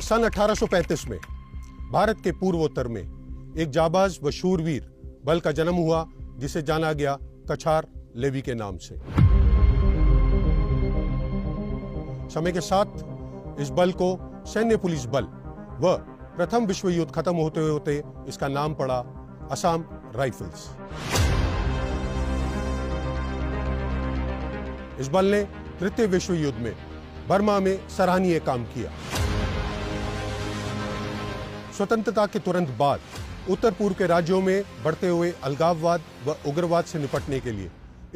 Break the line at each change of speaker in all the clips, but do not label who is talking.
सन 1835 में भारत के पूर्वोत्तर में एक जाबाज व शूरवीर बल का जन्म हुआ जिसे जाना गया कछार लेवी के नाम से। समय के साथ इस बल को सैन्य पुलिस बल व प्रथम विश्व युद्ध खत्म होते होते इसका नाम पड़ा असम राइफल्स। इस बल ने तृतीय विश्व युद्ध में बर्मा में सराहनीय काम किया। स्वतंत्रता के तुरंत बाद उत्तर पूर्व के राज्यों में बढ़ते हुए अलगाववाद व उग्रवाद से निपटने के लिए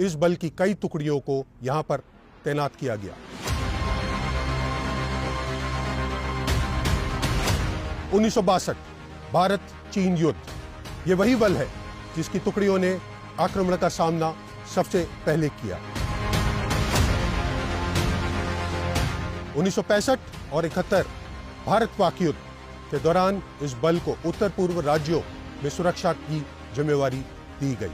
इस बल की कई टुकड़ियों को यहां पर तैनात किया गया। 1962 भारत चीन युद्ध, ये वही बल है जिसकी टुकड़ियों ने आक्रमण का सामना सबसे पहले किया। 1965 और 71 भारत पाक युद्ध के दौरान इस बल को उत्तर पूर्व राज्यों में सुरक्षा की जिम्मेवारी दी गई।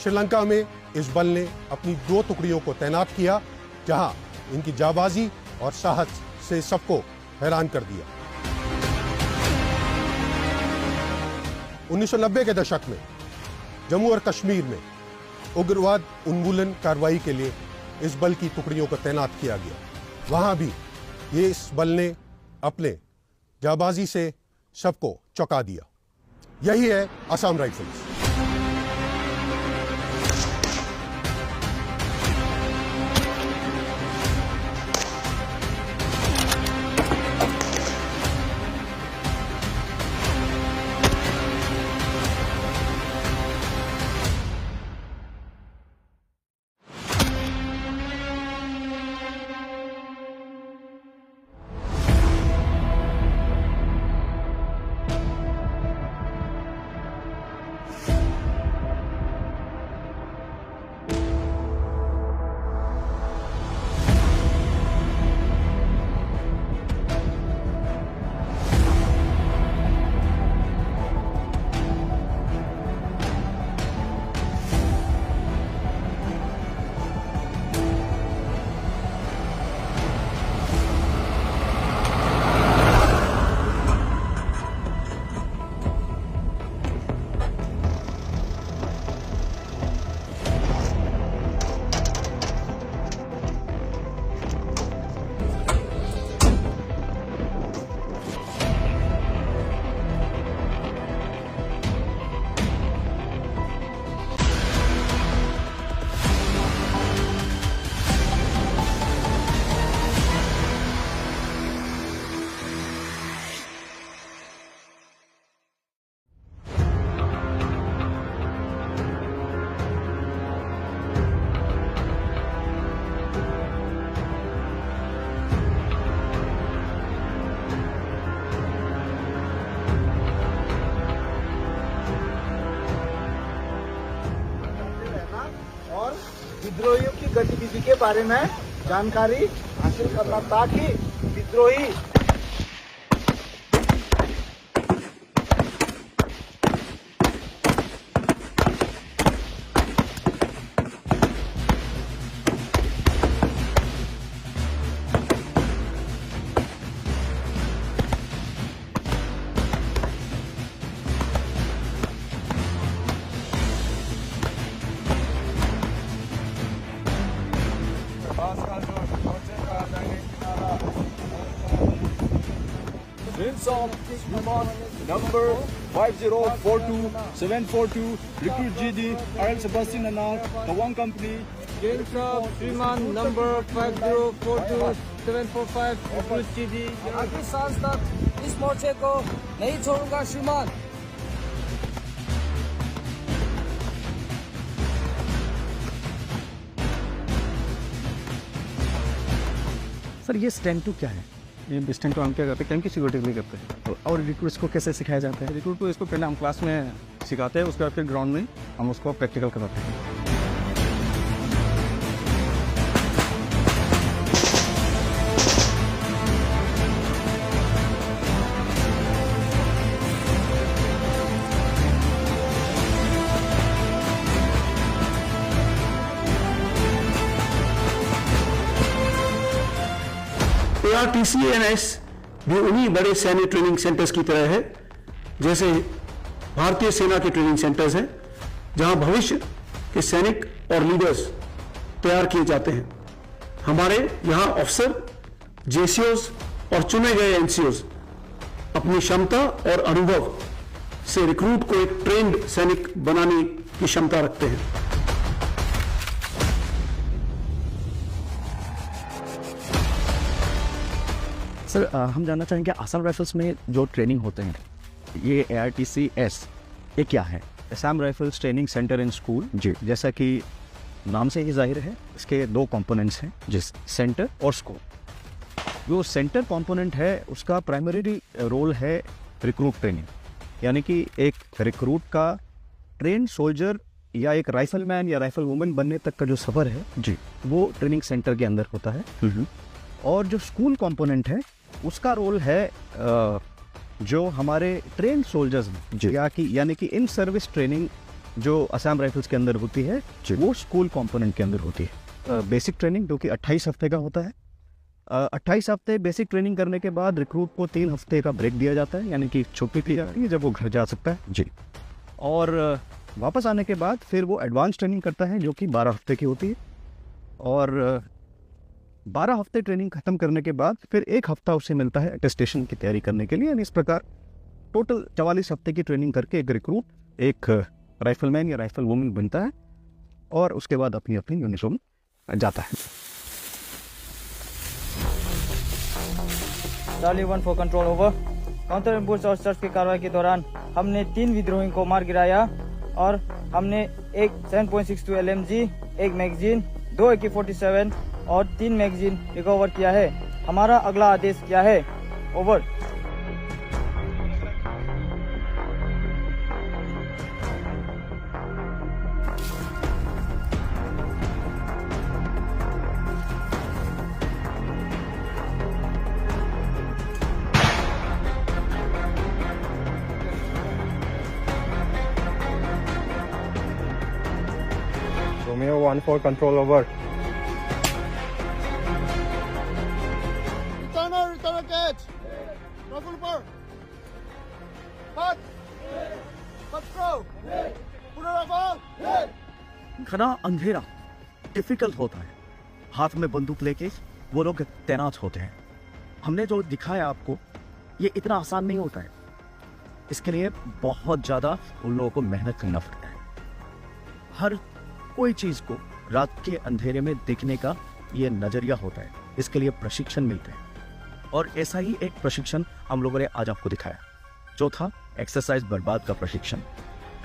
श्रीलंका में इस बल ने अपनी 2 टुकड़ियों को तैनात किया, जहां इनकी जाबाजी और साहस से सबको हैरान कर दिया। 1990 के दशक में जम्मू और कश्मीर में उग्रवाद उन्मूलन कार्रवाई के लिए इस बल की टुकड़ियों को तैनात किया गया। वहां भी इस बल ने अपने जाबाजी से सबको चौंका दिया। यही है असम राइफल्स।
विद्रोहियों की गतिविधि के बारे में जानकारी हासिल करना ताकि विद्रोही
of Viman number 5042742 recruit GD RL Sebastian Anal Kawang Company.
James of Viman number 5042745 recruit GD।
आखिरी सांस तक इस मोर्चे को नहीं छोड़ूंगा श्रीमान।
सर ये स्टैंड टू क्या है?
ये स्टैंड टू हम क्या करते हैं, कैंप की सिक्योरिटी के लिए करते हैं।
और रिक्रूट्स को कैसे सिखाया जाता है?
रिक्रूट को इसको पहले हम क्लास में सिखाते हैं, उसके बाद फिर ग्राउंड में हम उसको प्रैक्टिकल कराते हैं।
ARTCNS भी उन्हीं बड़े सैन्य ट्रेनिंग सेंटर्स की तरह है जैसे भारतीय सेना के ट्रेनिंग सेंटर्स हैं, जहां भविष्य के सैनिक और लीडर्स तैयार किए जाते हैं। हमारे यहां अफसर, JCOs और चुने गए NCOs अपनी क्षमता और अनुभव से रिक्रूट को एक ट्रेंड सैनिक बनाने की क्षमता रखते हैं।
सर हम जानना चाहेंगे असम राइफल्स में जो ट्रेनिंग होते हैं, ये ARTCS ये क्या है?
Assam rifles training centre and school
जी,
जैसा कि नाम से ही जाहिर है, इसके दो कंपोनेंट्स हैं, जिस सेंटर और स्कूल। जो सेंटर कंपोनेंट है उसका प्राइमरी रोल है रिक्रूट ट्रेनिंग, यानी कि एक रिक्रूट का ट्रेन सोल्जर या एक राइफलमैन या राइफल वुमन बनने तक का जो सफ़र है
जी,
वो ट्रेनिंग सेंटर के अंदर होता है। और जो स्कूल कंपोनेंट है उसका रोल है जो हमारे ट्रेन सोल्जर्स
जी,
यानी कि इन सर्विस ट्रेनिंग जो असम राइफल्स के अंदर होती है वो स्कूल कंपोनेंट के अंदर होती है। बेसिक ट्रेनिंग जो कि 28 हफ्ते का होता है। 28 हफ्ते बेसिक ट्रेनिंग करने के बाद रिक्रूट को 3 हफ्ते का ब्रेक दिया जाता है, यानी कि छुट्टी दी जाती है जब वो घर जा सकता है
जी।
और वापस आने के बाद फिर वो एडवांस ट्रेनिंग करता है जो कि 12 हफ्ते की होती है। और 12 हफ्ते ट्रेनिंग खत्म करने के बाद फिर 1 हफ्ता उसे मिलता है अटेस्टेशन की तैयारी करने के लिए। यानी इस प्रकार टोटल 44 हफ्ते की ट्रेनिंग करके एक रिक्रूट एक राइफलमैन या राइफल वुमन बनता है और उसके बाद अपनी अपनी यूनिटों में जाता है।
Charlie 1 for control over। Counter ambush और सर्च की कार्रवाई के दौरान हमने 3 विद्रोहियों को मार गिराया और हमने एक 7.62 LMG, एक मैगजीन, 2 AK-47 और 3 मैगजीन रिकवर किया है। हमारा अगला आदेश क्या है? Over.
Romeo 1 for control over।
घना अंधेरा डिफिकल्ट होता है, हाथ में बंदूक लेके वो लोग तैनात होते हैं। हमने जो दिखाया आपको ये इतना आसान नहीं होता है, इसके लिए बहुत ज़्यादा उन लोगों को मेहनत करना पड़ता है। हर कोई चीज़ को रात के अंधेरे में देखने का ये नज़रिया होता है, इसके लिए प्रशिक्षण मिलते हैं। और ऐसा ही एक प्रशिक्षण हम लोगों ने आज आपको दिखाया जो था एक्सरसाइज बर्बाद का प्रशिक्षण।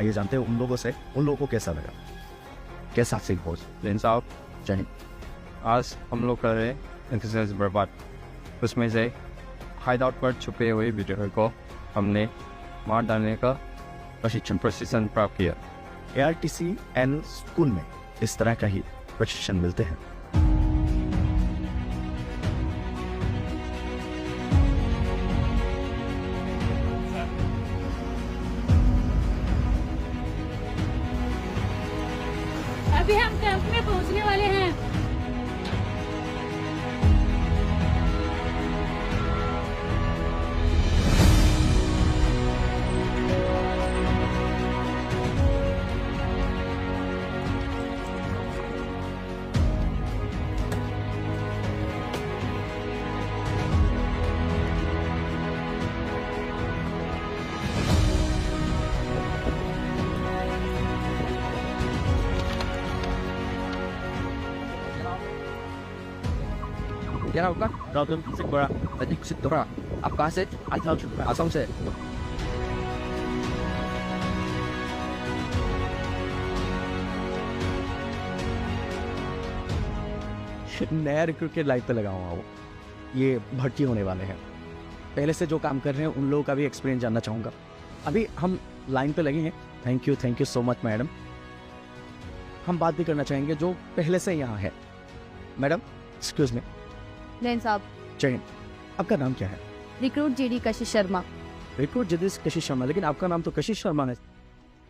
आइए जानते हैं उन लोगों को कैसा लगा, कैसा सीख हो।
साहब जय, आज हम लोग कर रहे हैं एक्सरसाइज बर्बाद। उसमें से हाइड आउट पर छुपे हुए विद्रोही को हमने मार डालने का प्रशिक्षण प्राप्त किया।
ARTCN स्कूल में इस तरह का ही प्रशिक्षण मिलते हैं।
अभी हम कैंप में पहुंचने वाले हैं।
क्या होगा? राउतन सिकबरा, तजी सिकदोरा। आप कहाँ से? असम से।
नया रिक्रूट के लाइफ पे लगा हुआ वो, ये भर्ती होने वाले हैं। पहले से जो काम कर रहे हैं उन लोगों का भी एक्सपीरियंस जानना चाहूँगा। अभी हम लाइन पे लगे हैं। Thank you so much madam. हम बात भी करना चाहेंगे जो पहले से यहाँ है। Madam excuse me.
जैन साहब।
जैन, आपका नाम क्या है?
रिक्रूट GD कशिश शर्मा।
रिक्रूट GD कशिश शर्मा, लेकिन आपका नाम तो कशिश शर्मा है,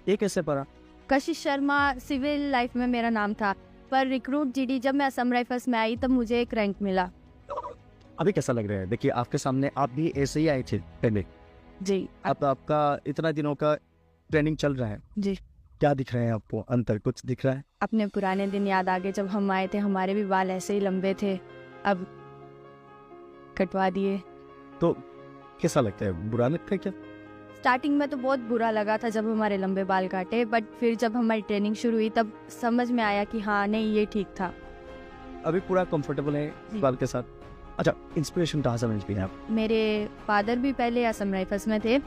ये कैसे पड़ा?
कशिश शर्मा सिविल लाइफ में मेरा नाम था, पर रिक्रूट GD जब मैं असम राइफल्स में आई तब मुझे एक रैंक मिला।
अभी कैसा लग रहा है? देखिए आपके सामने आप भी ऐसे ही आए थे पहले,
जी
अब आपका इतना दिनों का ट्रेनिंग चल रहा है,
जी।
क्या दिख रहा है आपको? अंतर कुछ दिख रहा है?
अपने पुराने दिन याद आ गए, जब हम आए थे हमारे भी बाल ऐसे ही लंबे थे, अब कटवा दिए।
तो कैसा लगता है? बुरा लगता है क्या?
स्टार्टिंग में तो बहुत बुरा लगा था जब हमारे लंबे बाल काटे, बट फिर जब हमारी ट्रेनिंग शुरू हुई तब समझ में आया कि हाँ नहीं ये ठीक था।
अभी पूरा कंफर्टेबल है बाल के साथ? अच्छा, इंस्पिरेशन कहाँ से मिलती है आप?
मेरे फादर भी पहले असम राइफल्स में थे,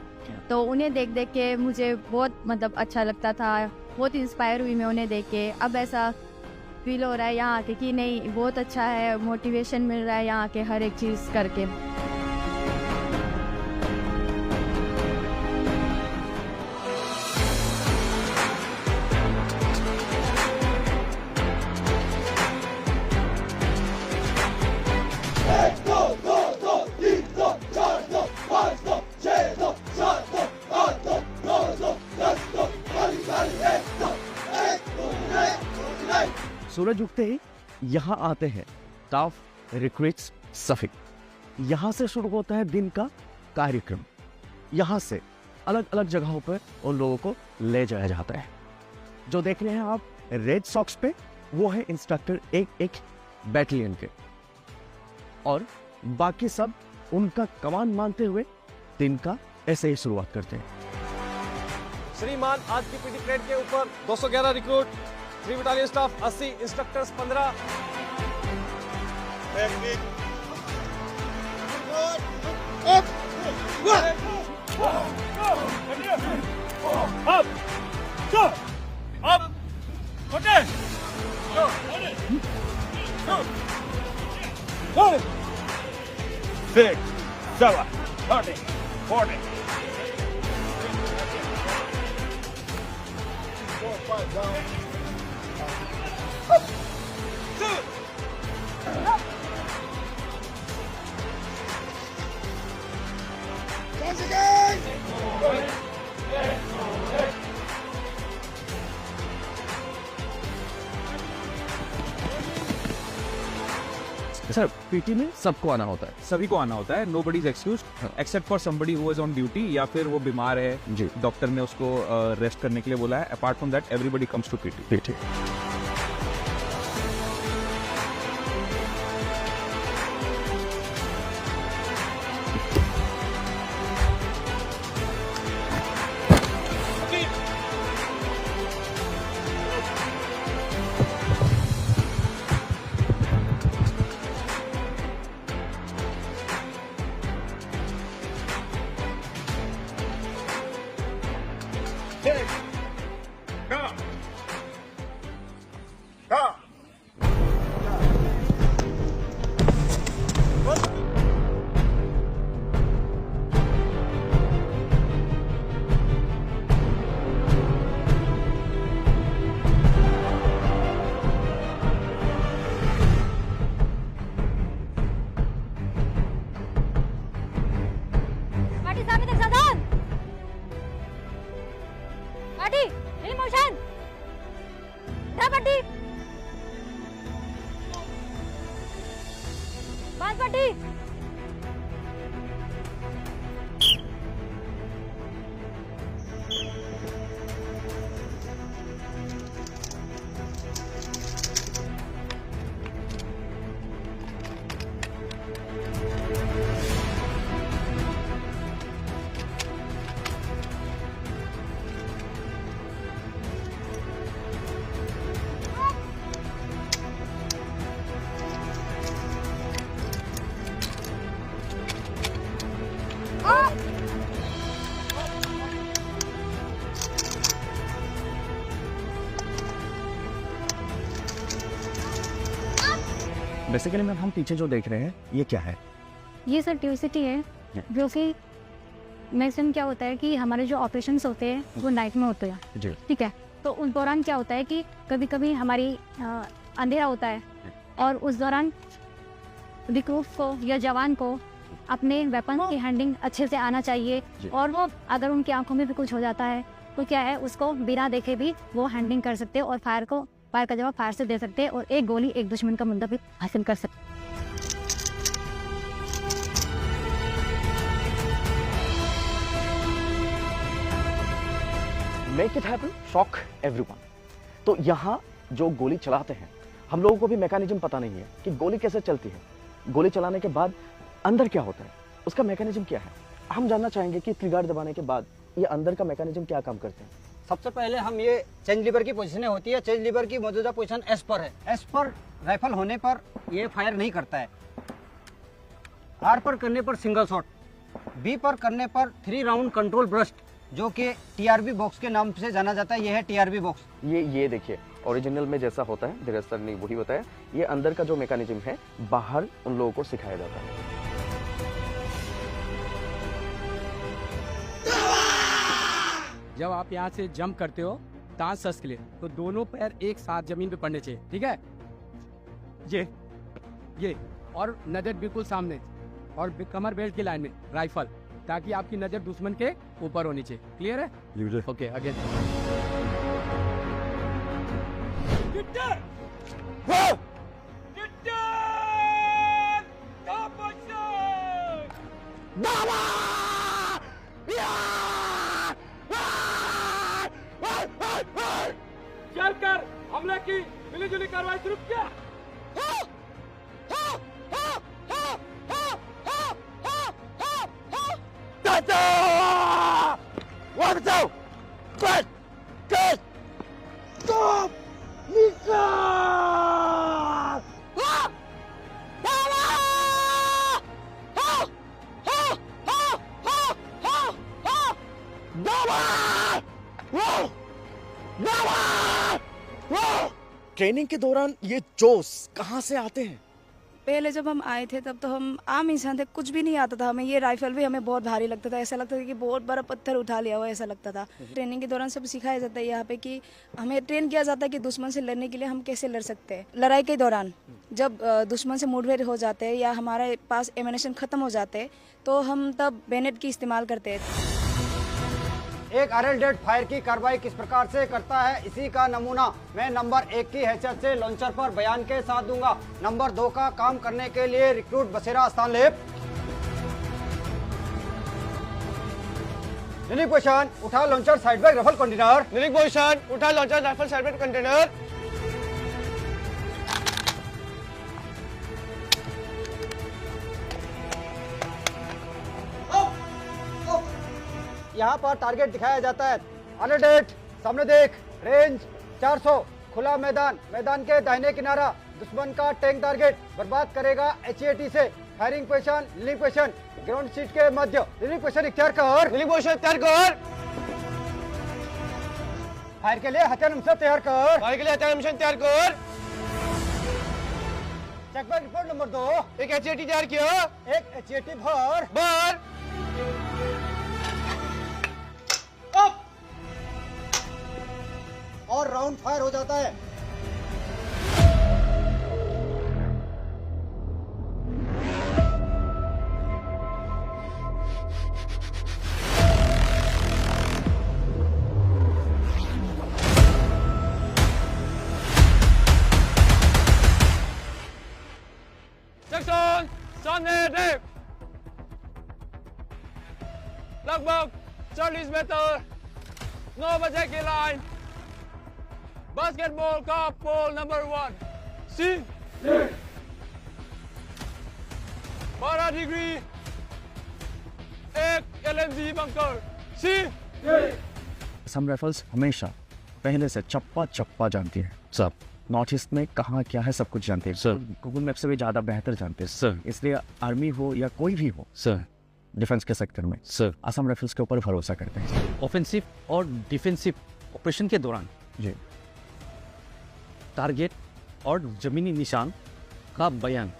तो उन्हें देख देख के मुझे बहुत मतलब अच्छा लगता था, बहुत इंस्पायर हुई मैं उन्हें देख के। अब ऐसा फील हो रहा है यहाँ आके कि नहीं बहुत अच्छा है, मोटिवेशन मिल रहा है यहाँ आके हर एक चीज़ करके।
सूरज उगते ही यहाँ आते हैं स्टाफ रिक्रूट्स सफिक। यहाँ से शुरू होता है दिन का कार्यक्रम। यहाँ से अलग अलग जगहों पर उन लोगों को ले जाया जाता है। जो देख रहे हैं आप रेड सॉक्स पे, वो है इंस्ट्रक्टर एक बैटलियन के, और बाकी सब उनका कमान मानते हुए दिन का ऐसे ही शुरुआत करते हैं।
श्रीमान, आज की पीटी परेड के ऊपर 211 recruit, 3 battalion staff 80, instructors 15।
Sir, PT में सबको आना होता है?
सभी को आना होता है, nobody is excused except for somebody who is on duty, या फिर वो बीमार है
जी,
डॉक्टर ने उसको रेस्ट करने के लिए बोला है। Apart from that everybody comes to PT.
Basically ma'am, हम पीछे जो देख रहे हैं ये क्या है?
ये सर ट्यूसिटी है, जो कि मैक्सिमम क्या होता है कि हमारे जो ऑपरेशंस होते हैं वो नाइट में होते हैं
जी,
ठीक है। तो उस दौरान क्या होता है कि कभी कभी हमारी अंधेरा होता है, और उस दौरान रिक्रूट को या जवान को अपने वेपन की हैंडलिंग अच्छे से आना चाहिए, और वो अगर उनकी आंखों में भी कुछ हो जाता है तो क्या है, उसको बिना देखे भी वो हैंडलिंग कर सकते हैं और फायर का जवाब फायर से दे सकते हैं, और एक गोली एक दुश्मन का मुद्दा भी हासिल कर सकते हैं।
Make it happen, shock everyone. तो यहाँ जो गोली चलाते हैं, हम लोगों को भी मैकेनिज्म पता नहीं है कि गोली कैसे चलती है, गोली चलाने के बाद अंदर क्या होता है, उसका मैकेनिज्म क्या है। हम जानना चाहेंगे कि ट्रिगर दबाने के बाद ये अंदर का मैकेनिज्म क्या काम करते हैं।
सबसे पहले हम ये चेंज लीवर की पोजीशनें होती है। चेंज लीवर की मौजूदा पोजीशन एस पर है। एस पर राइफल होने पर ये फायर नहीं करता है। आर पर करने पर सिंगल शॉट, बी पर करने पर 3 राउंड कंट्रोल ब्रस्ट, जो कि टीआरबी बॉक्स के नाम से जाना जाता है। ये है टीआरबी बॉक्स।
ये देखिए ओरिजिनल में जैसा होता है, धीरज सर ने वही बताया। ये अंदर का जो मैकेनिज्म है बाहर उन लोगों को सिखाया जाता है।
जब आप यहाँ से जंप करते हो डांस के लिए, तो दोनों पैर एक साथ जमीन पे पड़ने चाहिए, ठीक है। ये और नजर बिल्कुल सामने और कमर बेल्ट की लाइन में राइफल, ताकि आपकी नजर दुश्मन के ऊपर होनी चाहिए। क्लियर है? Okay, again.
चलकर हमले की मिलीजुली कार्रवाई शुरू किया।
ट्रेनिंग के दौरान ये जोश कहाँ से आते हैं?
पहले जब हम आए थे तब तो हम आम इंसान थे, कुछ भी नहीं आता था हमें। ये राइफल भी हमें बहुत भारी लगता था, ऐसा लगता था कि बहुत बड़ा पत्थर उठा लिया हुआ, ऐसा लगता था। ट्रेनिंग के दौरान सब सिखाया जाता है यहाँ पे कि हमें ट्रेन किया जाता है कि दुश्मन से लड़ने के लिए हम कैसे लड़ सकते हैं। लड़ाई के दौरान जब दुश्मन से मुठभेड़ हो जाते हैं या हमारे पास एमिनेशन खत्म हो जाते हैं, तो हम तब बेनेट की इस्तेमाल करते हैं।
एक आरएल डेड फायर की कार्रवाई किस प्रकार से करता है, इसी का नमूना मैं नंबर 1 की हैसियत से लॉन्चर पर बयान के साथ दूंगा। नंबर 2 का काम करने के लिए रिक्रूट बसेरा स्थान ले। नीलिक पोजीशन, उठा launcher side bag rifle container.
Kneeling position, उठा launcher rifle side bag container.
यहाँ पर टारगेट दिखाया जाता है। ऑनडेट, सामने देख, रेंज 400, खुला मैदान, मैदान के दाहिने किनारा, दुश्मन का टैंक टारगेट बर्बाद करेगा HAT से। Firing position, kneeling position, ground seat के मध्य। लीलिंग पोजीशन इख्तियार कर। लीलिंग पोजीशन इख्तियार कर। फायर के लिए हथियार मिशन तैयार कर। फायर के लिए हथियार मिशन तैयार कर। चेकबैक रिपोर्ट नंबर 2, एक HAT तैयार किया। एक HAT भर। और राउंड फायर हो जाता है।
सेक्शन सामने देख, लगभग 40 मीटर 9 बजे की लाइन, बास्केटबॉल का पोल नंबर 1 सी 12 डिग्री, एक LMG बंकर सी।
असम राइफल्स हमेशा पहले से चप्पा जानती है सब। नॉर्थ ईस्ट में कहाँ क्या है सब कुछ जानते हैं सर। गूगल मैप से भी ज़्यादा बेहतर जानते हैं सर। इसलिए आर्मी हो या कोई भी हो सर, डिफेंस के सेक्टर में सर असम राइफल्स के ऊपर भरोसा करते हैं।
ऑफेंसिव और डिफेंसिव ऑपरेशन के दौरान
जी
टारगेट और जमीनी निशान का बयान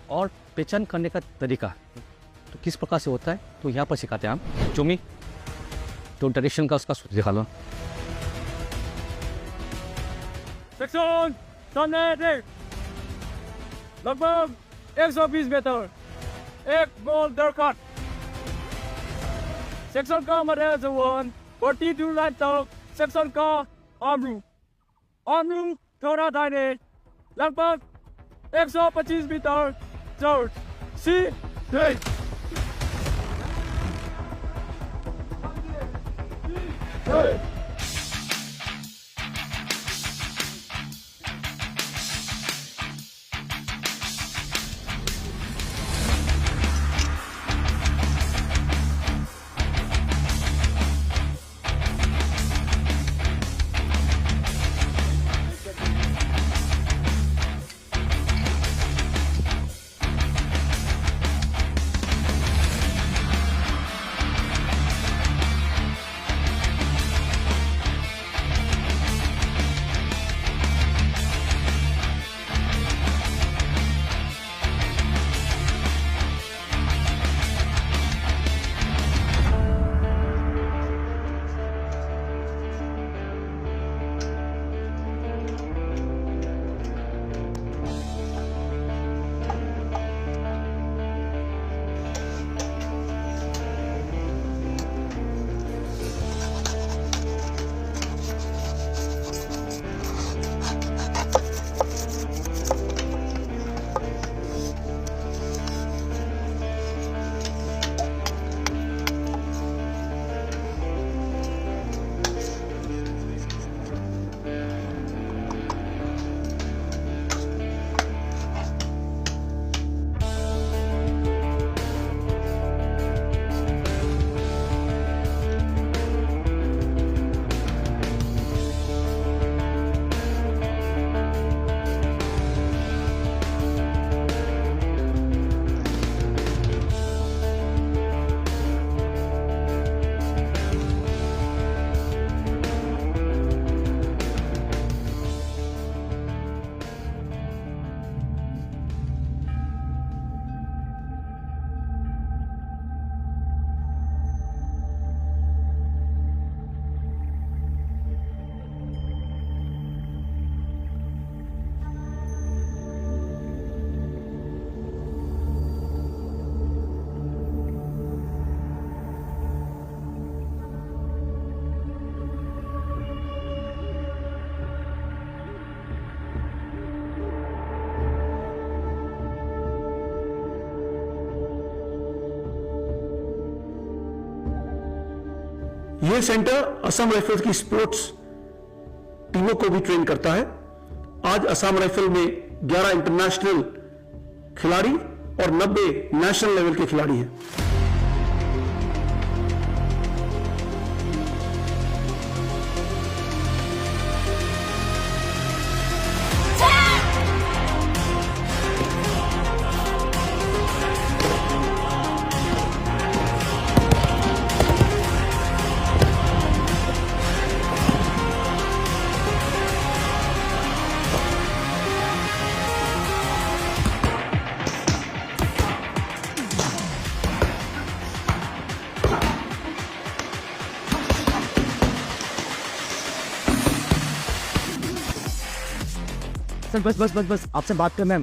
और पहचान करने का तरीका तो किस प्रकार से होता है, तो यहाँ पर सिखाते हैं हम। चुमी तो डायरेक्शन का उसका सूत्र दिखा लो।
सेक्शन सामने देख, लगभग 120 मीटर, एक गोल दरकट। सेक्शन का मर्यादा 42 लाइन तक सेक्शन का आर्म थोड़ा दाहिने, लगभग 125 मीटर चौड़ सी 3।
ये सेंटर असम राइफल्स की स्पोर्ट्स टीमों को भी ट्रेन करता है। आज असम राइफल में 11 इंटरनेशनल खिलाड़ी और 90 नेशनल लेवल के खिलाड़ी हैं।
सर बस आपसे बात करना है,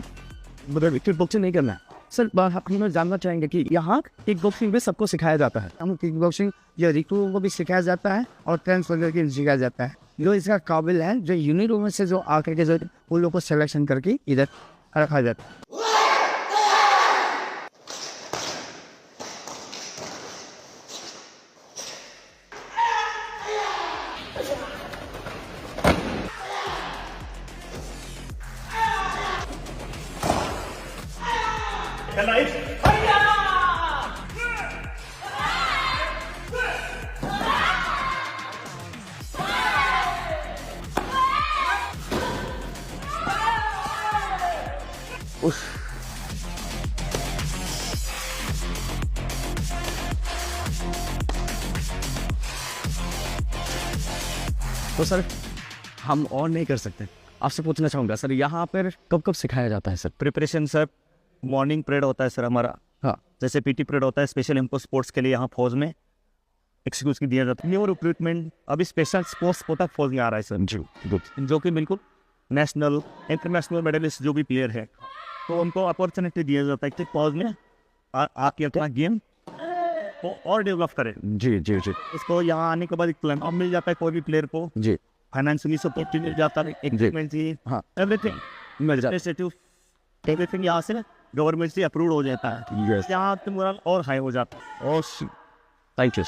मतलब विकेट बॉक्सिंग नहीं करना है। सर हम जानना चाहेंगे कि यहाँ किक बॉक्सिंग भी सबको सिखाया जाता है। हम किक बॉक्सिंग या रिक्रूट को भी सिखाया जाता है और ट्रेंस वगैरह के सिखाया जाता है। जो इसका काबिल है, जो यूनिट में से जो आकर के जो उन लोगों को सिलेक्शन करके इधर रखा जाता है। तो सर हम और नहीं कर सकते। आपसे पूछना चाहूँगा सर, यहाँ पर कब कब सिखाया जाता है sir?
Preparation sir, morning parade होता है सर हमारा।
हाँ,
जैसे पीटी परेड होता है स्पेशल इनको स्पोर्ट्स के लिए यहाँ फौज में एक्सक्यूज की दिया जाता है। और रिक्रूटमेंट अभी स्पेशल स्पोर्ट्स कोटा फौज में आ रहा है सर जी, गुड, जो कि बिल्कुल नेशनल इंटरनेशनल मेडलिस्ट जो भी प्लेयर है तो उनको अपॉर्चुनिटी दिया जाता है कि फौज में आके अपना गेम को और डेवलप करें।
जी जी जी।
इसको यहाँ आने के बाद एक प्लेटफॉर्म मिल जाता है कोई भी प्लेयर को
जी,
फाइनेंशियली सपोर्ट मिल जाता है, इक्विपमेंट
हाँ
एवरीथिंग मिल जाता है। एवरीथिंग यहाँ से गवर्नमेंट से अप्रूव हो जाता है। यहाँ पे मोरल और हाई हो जाता है।
और थैंक यू।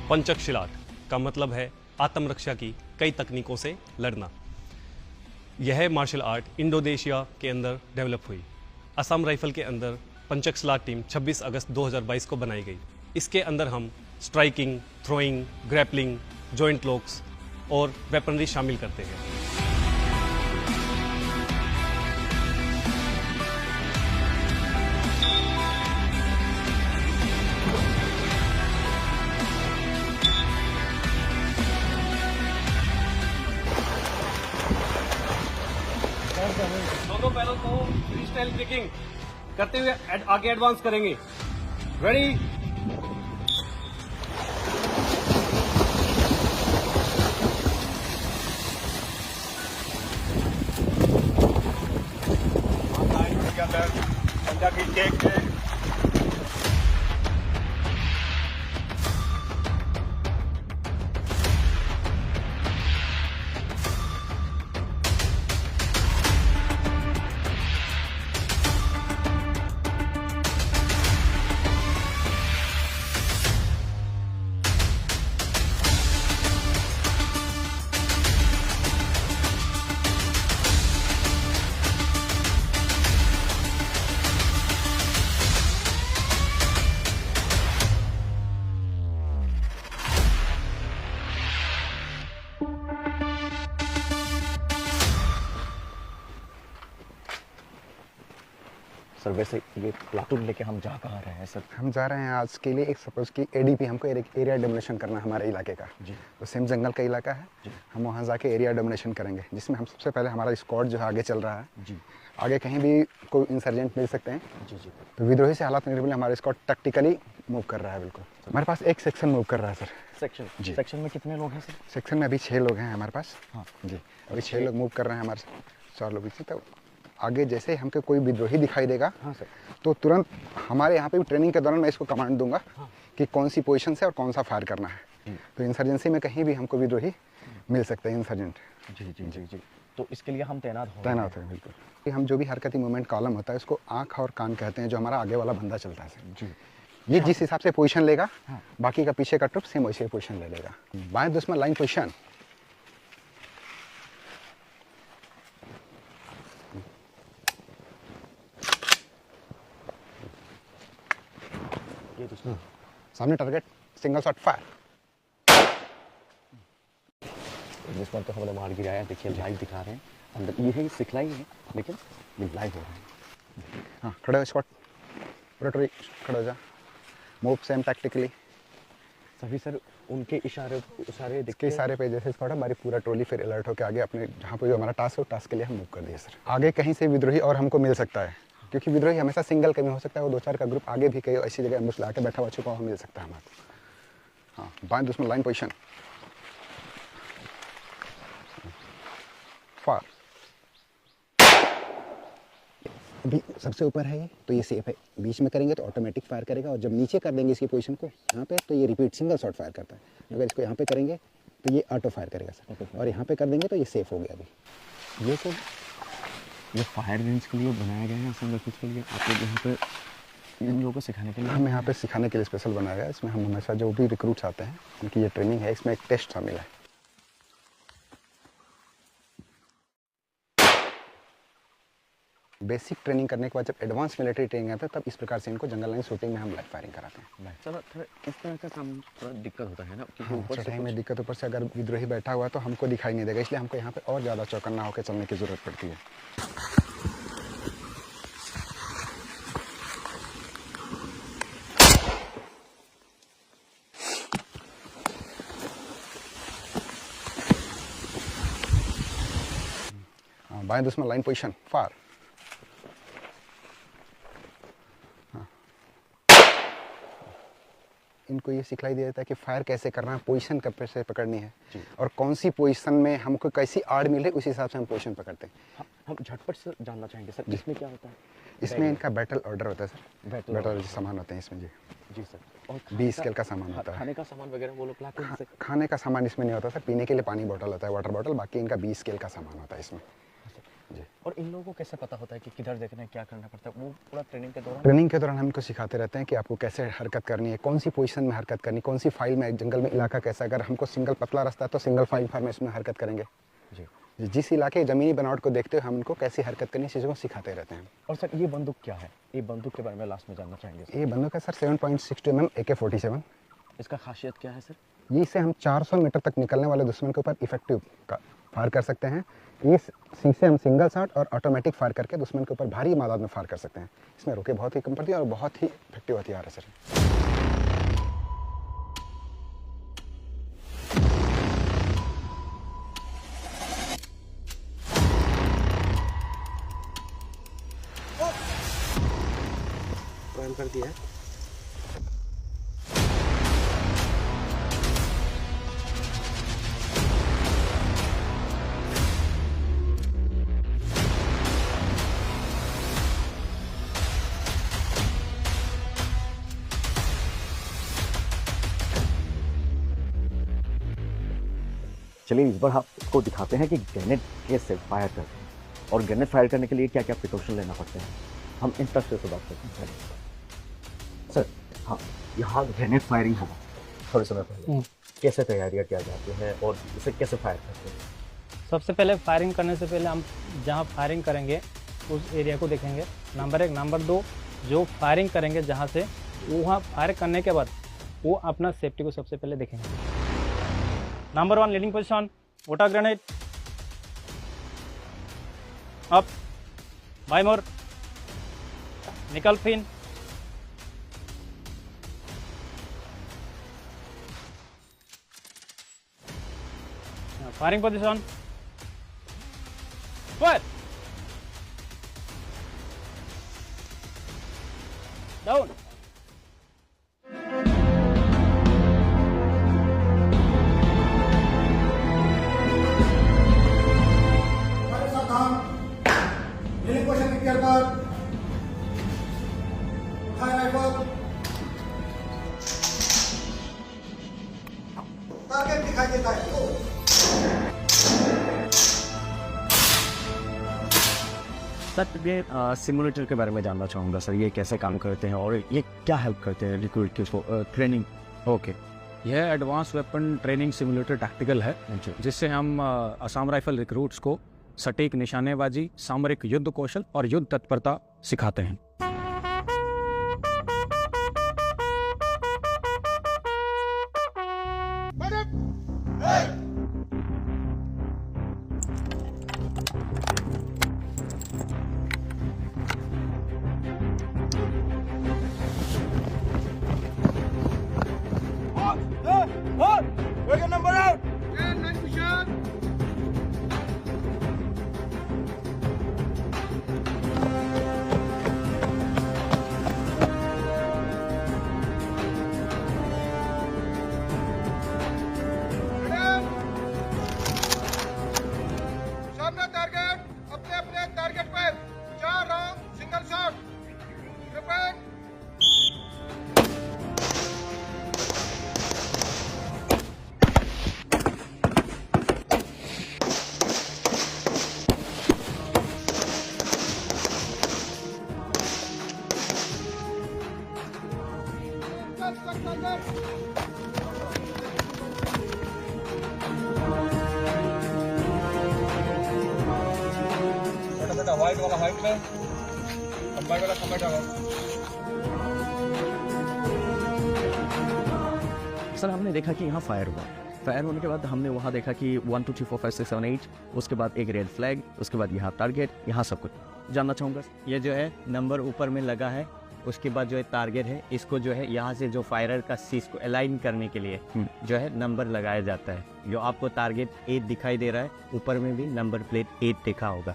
पंचक शिलाट का मतलब है आत्मरक्षा की कई तकनीकों से लड़ना। यह मार्शल आर्ट इंडोनेशिया के अंदर डेवलप हुई। असम राइफल के अंदर पंचक शिलाट टीम 26 अगस्त 2022 को बनाई गई। इसके अंदर हम striking, throwing, grappling, joint locks और वेपनरी शामिल करते हैं। दोनों पैरों को फ्री स्टाइल किकिंग करते हुए आगे एडवांस करेंगे। रेडी,
पंजा की टेक है।
सर वैसे ये प्लाटून लेके हम जा कहाँ रहे हैं सर?
हम जा रहे हैं आज के लिए एक सपोज की एडीपी, हमको एरिया डोमिनेशन करना है हमारे इलाके का
जी।
तो सेम जंगल का इलाका है जी। हम वहाँ जाके एरिया डोमिनेशन करेंगे, जिसमें हम सबसे पहले हमारा स्क्वाड जो है आगे चल रहा है
जी।
आगे कहीं भी कोई इंसर्जेंट मिल सकते हैं
जी जी।
तो विद्रोही से हालात निकलने हमारा स्क्वाड टैक्टिकली मूव कर रहा है। बिल्कुल हमारे पास एक सेक्शन मूव कर रहा है सर।
सेक्शन
जी।
सेक्शन में कितने लोग हैं सर?
सेक्शन में अभी 6 लोग हैं हमारे पास।
हाँ
जी, अभी 6 लोग मूव कर रहे हैं हमारे 4 लोग से। तो आगे जैसे ही हमको कोई विद्रोही दिखाई देगा
हाँ सर,
तो तुरंत हमारे यहाँ पे भी ट्रेनिंग के दौरान मैं इसको कमांड दूंगा
हाँ।
कि कौन सी पोजीशन से और कौन सा फायर करना है। तो इंसर्जेंसी में कहीं भी हमको विद्रोही मिल सकते हैं इंसर्जेंट।
जी जी जी जी। तो इसके लिए हम तैनात हो
हैं बिल्कुल। हम जो भी हरकती मूवमेंट कॉलम होता है उसको आँख और कान कहते हैं, जो हमारा आगे वाला बंदा चलता है सर।
जी।
ये जिस हिसाब से पोजीशन लेगा
हाँ।
बाकी का पीछे का ट्रुप सेम वैसे पोजीशन ले लेगा। बाएं दुश्मन लाइन पोजीशन।
ये दुश्मन
सामने टारगेट, सिंगल शॉट फायर।
दुश्मन तो हमने मार गिराया, देखिए लाइव दिखा रहे हैं अंदर, ये है सिखलाई है लेकिन ये लाइव हो रहा है।
हाँ खड़े हो, स्क्वाड रोटरी खड़े हो जा, मूव सेम टैक्टिकली
सभी सर उनके इशारे
इसके इशारे पे जैसे स्क्वाड हमारी पूरा ट्रॉली फिर अलर्ट होकर आगे अपने जहाँ पे जो हमारा टास्क है उस टास्क के लिए हम मूव कर दिए सर। आगे कहीं से विद्रोही और हमको मिल सकता है, क्योंकि विद्रोही हमेशा सिंगल कभी हो सकता है, वो 2-4 का ग्रुप आगे भी कहीं ऐसी जगह एम्बुश ला के बैठा हुआ छुपा हुआ मिल सकता है हमारे। हाँ बाएं दुश्मन लाइन पोजीशन फायर। अभी सबसे ऊपर है ये तो ये सेफ है, बीच में करेंगे तो ऑटोमेटिक फायर करेगा, और जब नीचे कर देंगे इसकी पोजीशन को यहाँ पे तो ये रिपीट सिंगल शॉट फायर करता है। अगर इसको यहाँ पे करेंगे तो ये ऑटो फायर करेगा सर, और यहाँ पे कर देंगे तो ये सेफ हो गया। अभी
ये सब ये फायर रेंज के लिए बनाया गया है असम राइफल्स के लिए, आप लोग यहाँ पे इन लोगों को सिखाने के लिए?
हम यहाँ पे सिखाने के लिए स्पेशल बनाया गया है। इसमें हम हमेशा जो भी रिक्रूट्स आते हैं उनकी ये ट्रेनिंग है, इसमें एक टेस्ट शामिल है। बेसिक ट्रेनिंग करने के बाद जब एडवांस मिलिट्री ट्रेनिंग आता है तब इस प्रकार से इनको जंगल लाइन शूटिंग में हम लाइव फायरिंग कराते हैं।
चलो थोड़ा इस तरह का काम थोड़ा दिक्कत होता है ना, क्योंकि
हाँ,
ऊपर
चढ़ाई में दिक्कत, ऊपर से अगर विद्रोही बैठा हुआ है तो हमको दिखाई नहीं देगा, इसलिए हमको यहाँ पे और ज़्यादा चौकन्ना होकर चलने की ज़रूरत पड़ती है। बाएं दुश्मन लाइन पोजीशन फायर। इनको ये सिखलाई दिया जाता है कि फायर कैसे करना है, पोजीशन कब से पकड़नी है और कौन सी पोजीशन में हमको कैसी आड़ मिले उस हिसाब से हम पोजीशन पकड़ते हैं।
हम झटपट से जानना चाहेंगे सर इसमें क्या होता है?
इसमें इनका बैटल ऑर्डर होता है सर,
बैटल
बैटल सामान होते हैं इसमें। जी
जी सर। और
20 स्केल का सामान होता है।
खाने का सामान वगैरह वो लोग लाते हैं?
खाने का सामान इसमें नहीं होता सर, पीने के लिए पानी बोतल होता है, वाटर बोतल, बाकी इनका 20 स्केल का सामान होता है इसमें। जी।
और इन लोगों को कैसे पता होता है कि किधर देखना है, क्या करना पड़ता है? वो पूरा ट्रेनिंग के दौरान?
ट्रेनिंग के दौरान हम इनको सिखाते रहते हैं कि आपको कैसे हरकत करनी है, कौन सी पोजीशन में हरकत करनी, कौन सी फाइल में, जंगल में इलाका कैसा, अगर हमको सिंगल पतला रास्ता है तो सिंगल फाइल फॉर्मेशन में हरकत करेंगे।
जी।
जिस इलाके ज़मीनी बनावट को देखते हुए हम उनको कैसी हरकत करनी, चीज़ों को सिखाते रहते हैं।
और सर ये बंदूक क्या है? ये बंदूक के बारे में लास्ट में जानना चाहेंगे।
ये बंदूक है सर 7.62 mm AK-47।
इसका खासियत क्या है सर?
ये इससे हम 400 मीटर तक निकलने वाले दुश्मन के ऊपर इफेक्टिव फायर कर सकते हैं। ये से हम सिंगल शॉट और ऑटोमेटिक फायर करके दुश्मन के ऊपर भारी मात्रा में फायर कर सकते हैं। इसमें रोके बहुत ही कम पड़ती है और बहुत ही इफेक्टिव हथियार है सर। कर दिया है।
चलिए इस बार आपको दिखाते हैं कि ग्रेनेड कैसे फायर करते हैं और ग्रेनेड फायर करने के लिए क्या क्या प्रिकॉशन लेना पड़ता है। हम इंस्ट्रक्टर से बात करते हैं। सर हाँ, यहाँ ग्रेनेड फायरिंग होगा थोड़े समय पहले, कैसे तैयारियाँ किया जाती हैं और इसे कैसे फायर करते हैं?
सबसे पहले फायरिंग करने से पहले हम जहाँ फायरिंग करेंगे उस एरिया को देखेंगे, नंबर 1। नंबर 2, जो फायरिंग करेंगे जहाँ से, वहाँ फायर करने के बाद वो अपना सेफ्टी को सबसे पहले देखेंगे। Number 1 leading position, water grenade up, बाय मोर, निकल फिन। Firing position. Fire. Down.
Target दिखाई देता है।
सर ये सिमुलेटर के बारे में जानना चाहूँगा सर, ये कैसे काम करते हैं और ये क्या हेल्प करते हैं रिक्रूट के ट्रेनिंग?
ओके, यह advance weapon training simulator tactical है, जिससे हम असम राइफल रिक्रूट्स को सटीक निशानेबाजी, सामरिक युद्ध कौशल और युद्ध तत्परता सिखाते हैं।
Number out. 10 nice mission. सामने टारगेट, अपने अपने टारगेट पर 4 round single shot. Repeat.
White वाला व्हाइट में, कंबाइंड वाला कंबाइंड वाला।
सर हमने देखा कि यहाँ फायर हुआ, फायर होने के बाद हमने वहाँ देखा कि 1 2 3 4 5 6 7 8, उसके बाद एक रेड फ्लैग, उसके बाद यहाँ टारगेट, यहाँ सब कुछ जानना चाहूँगा।
ये जो है नंबर ऊपर में लगा है, उसके बाद जो है टारगेट है, इसको जो है यहाँ से जो फायरर का सीस को अलाइन करने के लिए जो है नंबर लगाया जाता है। जो आपको टारगेट 8 दिखाई दे रहा है, ऊपर में भी नंबर प्लेट 8 लिखा होगा।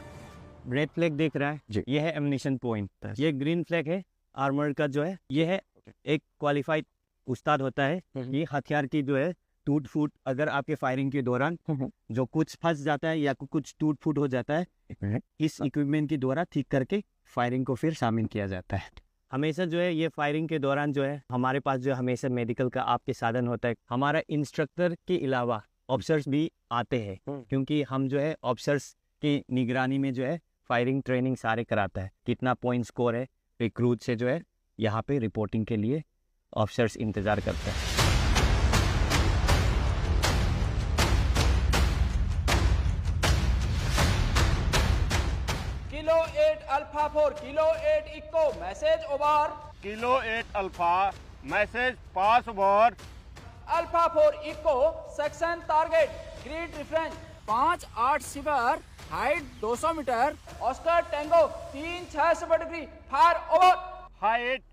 रेड फ्लैग देख रहा है, ये है एमिनेशन पॉइंट। ये ग्रीन फ्लैग है आर्मर का, जो है ये है एक क्वालिफाइड उस्ताद होता है। ये हथियार की जो है टूट फूट, अगर आपके फायरिंग के दौरान जो कुछ फंस जाता है या कुछ टूट फूट हो जाता है, इस इक्विपमेंट के द्वारा ठीक करके फायरिंग को फिर शामिल किया जाता है। हमेशा जो है ये फायरिंग के दौरान जो है हमारे पास जो हमेशा मेडिकल का आपके साधन होता है। हमारा इंस्ट्रक्टर के अलावा ऑफिसर्स भी आते हैं, क्योंकि हम जो है ऑफिसर्स की निगरानी में जो है फायरिंग ट्रेनिंग सारे कराता है। कितना पॉइंट स्कोर है, रिक्रूट से जो है यहाँ पे रिपोर्टिंग के लिए ऑफिसर्स इंतजार करते हैं।
Kilo 8 alpha 4 kilo 8 echo message over.
Kilo 8 alpha message pass over.
Alpha 4 echo section target grid reference 5-8 सिवर height 200 metre oscar tango 3-6 degree fire over.
Height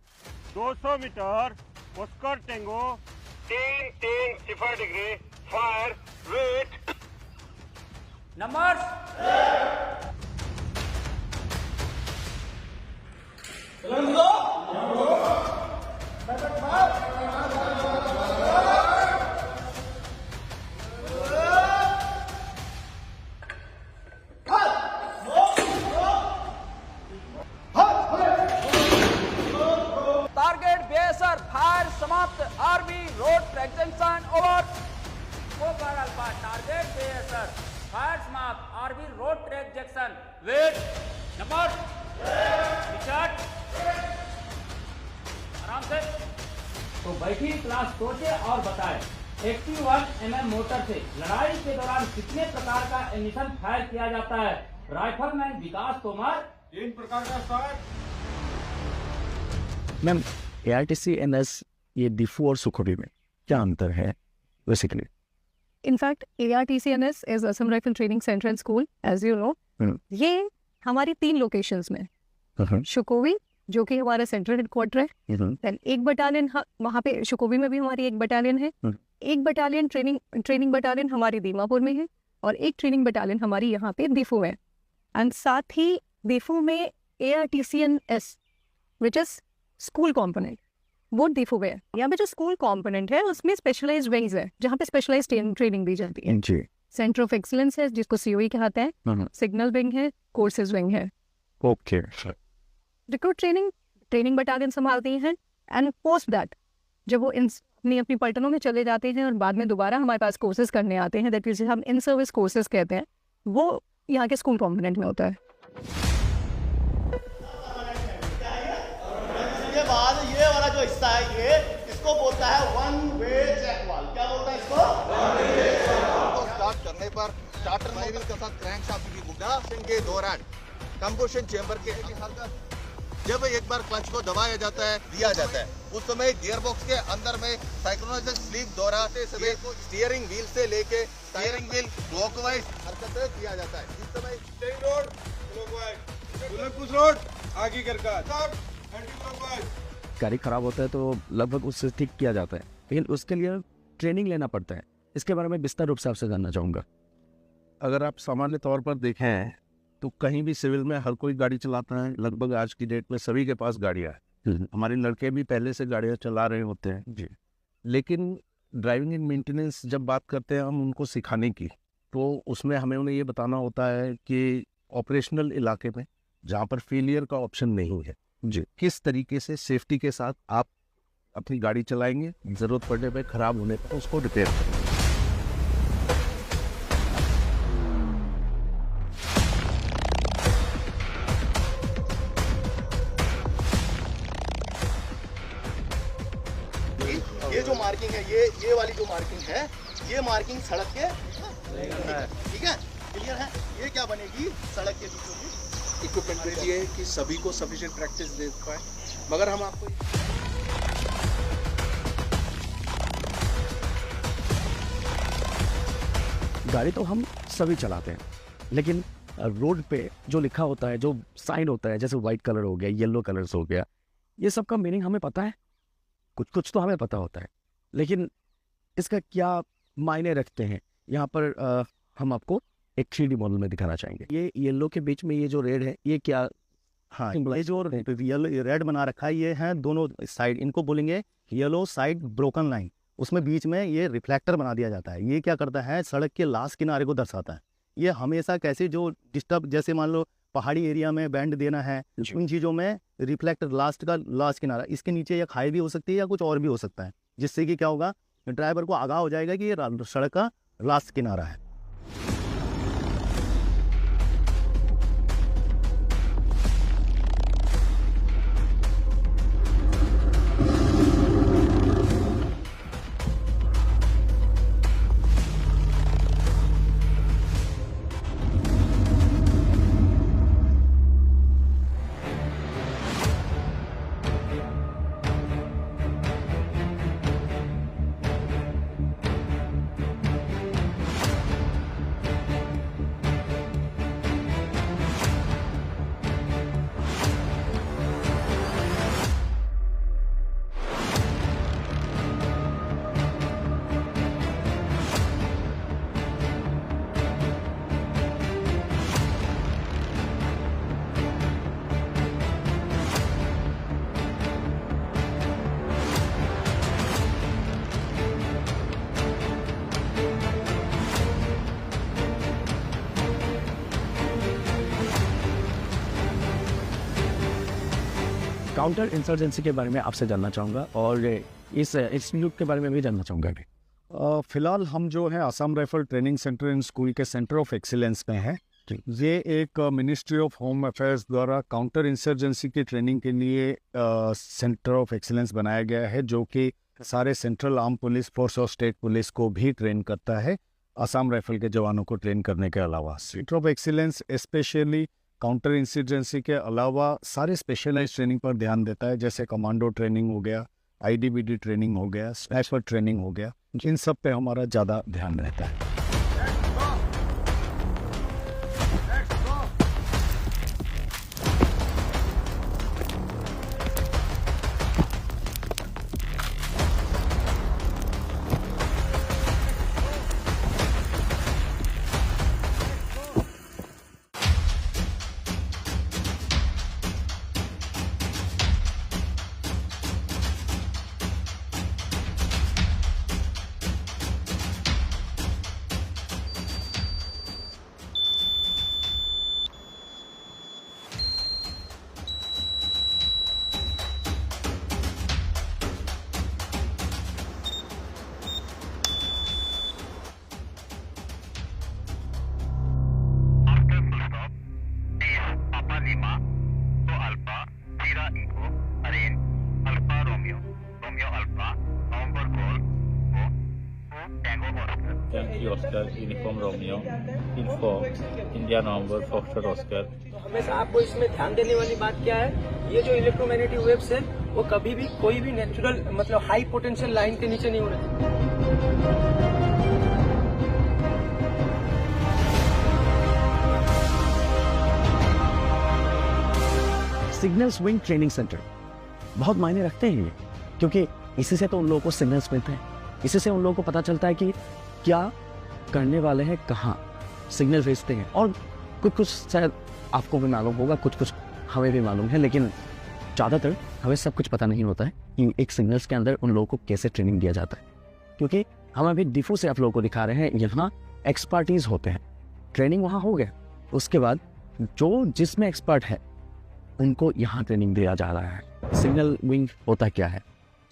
200 metre oscar tango 3-0 degree fire wait.
Numbers target बेसर fire समाप्त। RB road track junction over. Over alpha target बेसर fire समाप्त। RB road track junction wait. Number Richard आराम से तो बैठी class सोचे और बताए। 81 mm मोटर से लड़ाई के दौरान कितने प्रकार का एमिशन फायर किया जाता है? राइफलमैन विकास तोमर
3 प्रकार का सर।
मैम ARTC NS ये डिफू और सुखोई में क्या अंतर है basically?
In fact, ARTC NS is Assam Rifle Training Center and School, as you know. ये हमारी 3 लोकेशंस में, शुकोवी, जो कि हमारा सेंट्रल हेडक्वार्टर है। देन एक बटालियन वहाँ पे शुकोवी में भी हमारी एक बटालियन है। एक बटालियन ट्रेनिंग बटालियन हमारी दीमापुर में है और एक ट्रेनिंग बटालियन हमारी यहाँ पे दीफू में। एंड साथ ही दीफू में ARTCNS which is school component, वो दीफू में है। यहाँ पे जो स्कूल कॉम्पोनेंट है उसमें स्पेशलाइज्ड विंग्स है जहाँ पे स्पेशलाइज्ड ट्रेनिंग दी जाती है
जी।
सेंटर ऑफ एक्सीलेंस है जिसको COE कहते हैं, सिग्नल विंग है, कोर्सेज विंग है।
ओके।
रिक्रूट ट्रेनिंग बटालियन संभालती हैं। एंड पोस्ट दैट जब वो अपनी पलटनों में चले जाते हैं और बाद में दोबारा हमारे पास कोर्सेज करने आते हैं, दैट इज हम इन सर्विस कोर्सेज कहते हैं, वो यहाँ के स्कूल कॉम्पोनेंट में होता है।
इसके बाद ये वाला जो हिस्सा है ये इसको बोलता है वन वे चेक वाल। क्या बोलता है इसको? वन वे चेक वाल। तो स्टार्ट करने पर स्टार्टर फ्लाईव्हील के साथ क्रैंकशाफ्ट की गुड्डा के दौरान कंबशन चेंबर के जब एक बार क्लच को दबाया जाता है दिया जाता है, उस समय गियरबॉक्स के अंदर में साइक्रोनाइजर स्लीव दोहराते समय स्टीयरिंग व्हील से लेके स्टीयरिंग व्हील क्लॉकवाइज हरकतें किया जाता है। इस समय स्टेइंग रोड क्लॉकवाइज रोड आगे करकर
गाड़ी खराब होता है तो लगभग उससे ठीक किया जाता है, लेकिन उसके लिए ट्रेनिंग लेना पड़ता है। इसके बारे में विस्तार रूप से आपसे जानना चाहूँगा।
अगर आप सामान्य तौर पर देखें तो कहीं भी सिविल में हर कोई गाड़ी चलाता है, लगभग आज की डेट में सभी के पास गाड़ियाँ हैं। हमारे लड़के भी पहले से गाड़ियाँ चला रहे होते हैं जी। लेकिन ड्राइविंग एंड मेंटेनेंस जब बात करते हैं हम उनको सिखाने की, तो उसमें हमें उन्हें ये बताना होता है कि ऑपरेशनल इलाके में जहाँ पर फेलियर का ऑप्शन नहीं है जी, किस तरीके से सेफ्टी के साथ आप अपनी गाड़ी चलाएंगे, ज़रूरत पड़ने पर खराब होने पर उसको रिपेयर करेंगे।
ये जो मार्किंग है ये वाली जो मार्किंग है ये मार्किंग सड़क के ठीक है, क्लियर है। ये क्या बनेगी सड़क के बीचों बीच इक्विपमेंट के लिए कि सभी को सफिशिएंट प्रैक्टिस दे पाए। मगर हम आपको
गाड़ी तो हम सभी चलाते हैं, लेकिन रोड पे जो लिखा होता है, जो साइन होता है, जैसे वाइट कलर हो गया, येलो कलर्स हो गया, ये सब का मीनिंग हमें पता है। कुछ तो हमें पता होता है, लेकिन इसका क्या मायने रखते हैं यहाँ पर हम आपको एक 3D मॉडल में दिखाना चाहेंगे। ये येलो के बीच में ये जो रेड है ये क्या?
हाँ, ये जो येलो रेड बना रखा है ये है दोनों साइड, इनको बोलेंगे येलो साइड ब्रोकन लाइन। उसमें बीच में ये रिफ्लेक्टर बना दिया जाता है। ये क्या करता है, सड़क के लास्ट किनारे को दर्शाता है। ये हमेशा कैसे जो डिस्टर्ब, जैसे मान लो पहाड़ी एरिया में बैंड देना है, उन चीज़ों में रिफ्लेक्टर लास्ट किनारा, इसके नीचे या खाई भी हो सकती है या कुछ और भी हो सकता है, जिससे कि क्या होगा, ड्राइवर को आगाह हो जाएगा कि ये सड़क का लास्ट किनारा है।
काउंटर इंसर्जेंसी के बारे में आपसे जानना चाहूँगा और इस इंस्टीट्यूट के बारे में भी जानना चाहूँगा अभी।
फिलहाल हम जो है Assam rifle training centre and school के सेंटर ऑफ एक्सीलेंस में हैं। ये एक मिनिस्ट्री ऑफ होम अफेयर्स द्वारा काउंटर इंसर्जेंसी की ट्रेनिंग के लिए सेंटर ऑफ एक्सीलेंस बनाया गया है, जो कि सारे सेंट्रल आर्म पुलिस फोर्स और स्टेट पुलिस को भी ट्रेन करता है, आसाम राइफल के जवानों को ट्रेन करने के अलावा। Centre of excellence specially counter insurgency के अलावा सारे स्पेशलाइज ट्रेनिंग पर ध्यान देता है, जैसे कमांडो ट्रेनिंग हो गया, IDBD ट्रेनिंग हो गया, स्नाइपर ट्रेनिंग हो गया, इन सब पे हमारा ज़्यादा ध्यान रहता है।
Oscar, uniform romeo, info, India november, foxtrot oscar.
तो हमेशा आपको इसमें ध्यान देने वाली बात क्या है, ये जो इलेक्ट्रोमैग्नेटिक वेव्स है वो कभी भी कोई भी नेचुरल मतलब हाई पोटेंशियल लाइन के नीचे नहीं होना चाहिए।
सिग्नल स्विंग ट्रेनिंग सेंटर बहुत मायने रखते हैं ये, क्योंकि इसी से तो उन लोगों को सिग्नल्स मिलते हैं, इसी से उन लोगों को पता चलता है कि क्या करने वाले हैं, कहाँ सिग्नल भेजते हैं। और कुछ शायद आपको भी मालूम होगा, कुछ हमें भी मालूम है, लेकिन ज़्यादातर हमें सब कुछ पता नहीं होता है कि एक सिग्नल्स के अंदर उन लोगों को कैसे ट्रेनिंग दिया जाता है। क्योंकि हम अभी डिफो से आप लोगों को दिखा रहे हैं, यहाँ एक्सपर्टीज़ होते हैं, ट्रेनिंग वहाँ हो गया, उसके बाद जो जिसमें एक्सपर्ट है उनको यहाँ ट्रेनिंग दिया जा रहा है। सिग्नल विंग होता क्या है?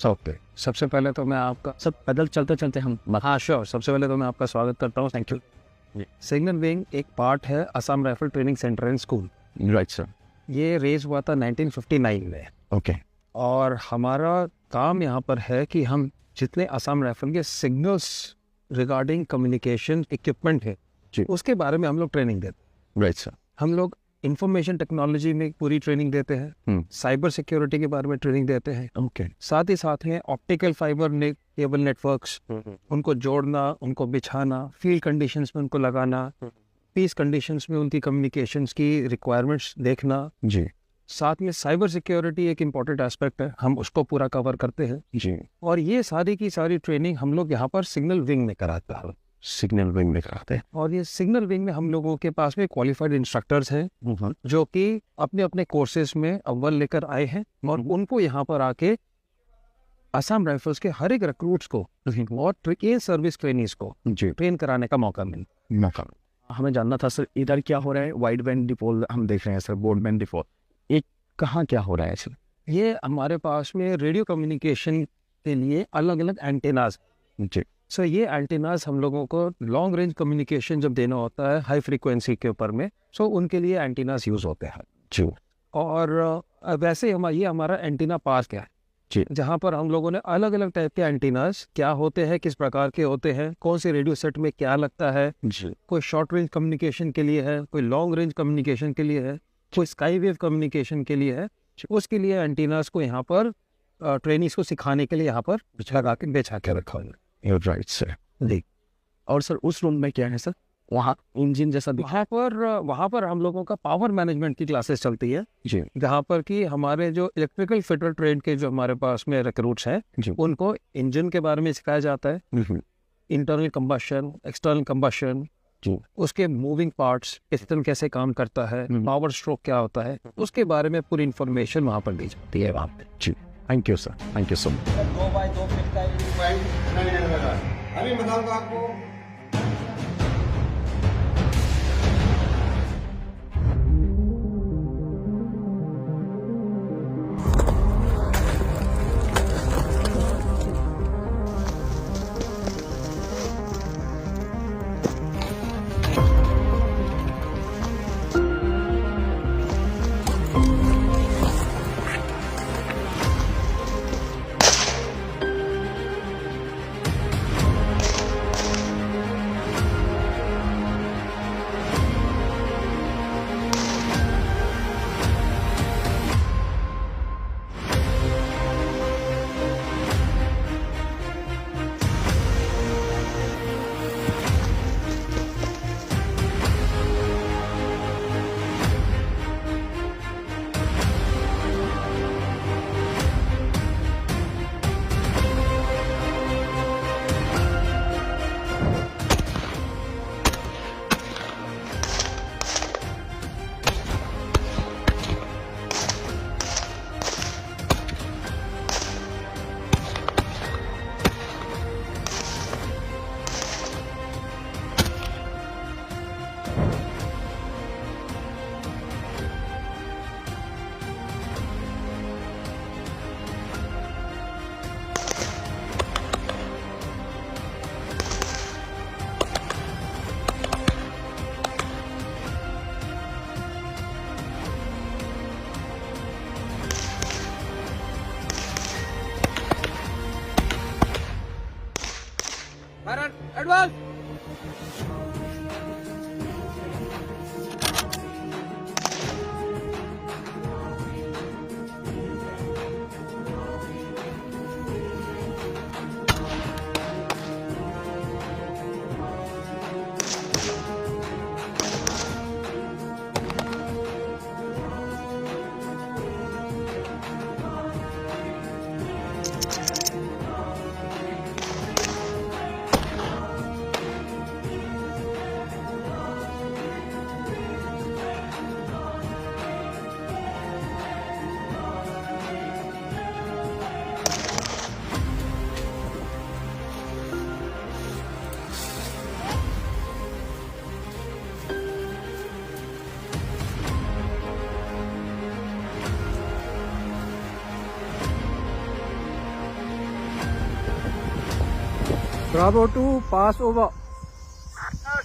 सबसे पहले तो मैं आपका
सब पैदल चलते चलते हम
हाँ श्योर, सबसे पहले तो मैं आपका स्वागत करता हूँ, थैंक यू। सिग्नल विंग एक पार्ट है Assam rifle training centre and school.
Right sir.
ये रेज हुआ था 1959 में।
ओके।
और हमारा काम यहाँ पर है कि हम जितने असम राइफल के सिग्नल्स रिगार्डिंग कम्युनिकेशन इक्विपमेंट है उसके बारे में हम लोग ट्रेनिंग देते हैं।
Right sir.
हम लोग इंफॉर्मेशन टेक्नोलॉजी में पूरी ट्रेनिंग देते हैं, साइबर सिक्योरिटी के बारे में ट्रेनिंग देते हैं।
ओके।
साथ ही साथ में ऑप्टिकल फाइबर केबल नेटवर्क्स, उनको जोड़ना, उनको बिछाना, फील्ड कंडीशंस में उनको लगाना, पीस कंडीशंस में उनकी कम्युनिकेशंस की रिक्वायरमेंट्स देखना।
जी।
साथ में साइबर सिक्योरिटी एक इम्पॉर्टेंट एस्पेक्ट है, हम उसको पूरा कवर करते हैं।
जी।
और ये सारी की सारी ट्रेनिंग हम लोग यहाँ पर सिग्नल विंग में कराते हैं।
सिग्नल विंग में कराते हैं।
और ये सिग्नल विंग में हम लोगों के पास में क्वालिफाइड इंस्ट्रक्टर्स हैं जो कि अपने अपने कोर्सेज में अव्वल लेकर आए हैं, और उनको यहाँ पर आके असम राइफल्स के हर एक रिक्रूट्स को और ये सर्विस ट्रेनिंग्स को ट्रेन कराने का मौका मिला।
हमें जानना था सर, इधर क्या हो रहा है? वाइड बैंड डिपोल हम देख रहे हैं सर, ब्रॉड बैंड डिपोल, एक कहाँ क्या हो रहा है सर?
ये हमारे पास में रेडियो कम्युनिकेशन के लिए अलग अलग एंटेनाज।
जी।
सो ये एंटेनाज हम लोगों को लॉन्ग रेंज कम्युनिकेशन जब देना होता है हाई फ्रीक्वेंसी के ऊपर में, सो उनके लिए एंटीनाज यूज़ होते हैं।
जी।
और वैसे ये हमारा एंटीना पार्क है
जी,
जहाँ पर हम लोगों ने अलग अलग टाइप के एंटीनाज क्या होते हैं, किस प्रकार के होते हैं, कौन से रेडियो सेट में क्या लगता है, कोई शॉर्ट रेंज कम्युनिकेशन के लिए है, कोई लॉन्ग रेंज कम्युनिकेशन के लिए है, कोई स्काई वेव कम्युनिकेशन के लिए है, उसके लिए एंटीनाज को यहाँ पर ट्रेनिंग्स को सिखाने के लिए यहाँ पर बिछा के रखा है।
Right sir. जी। और सर उस रूम में क्या है सर? वहाँ इंजन जैसा
वहाँ पर हम लोगों का पावर मैनेजमेंट की क्लासेस चलती है
जी,
जहाँ पर कि हमारे जो इलेक्ट्रिकल फिटर ट्रेड के जो हमारे पास में रिक्रूट्स हैं उनको इंजन के बारे में सिखाया जाता है, इंटरनल कंबशन, एक्सटर्नल कंबशन, उसके मूविंग पार्ट्स, पिस्टन कैसे काम करता है, पावर स्ट्रोक क्या होता है, उसके बारे में पूरी इंफॉर्मेशन वहाँ पर दी जाती है वहाँ पे।
जी, thank you sir, thank you so much.
2x2 feet का अभी बताऊंगा आपको। Advance
Bravo 2, pass over.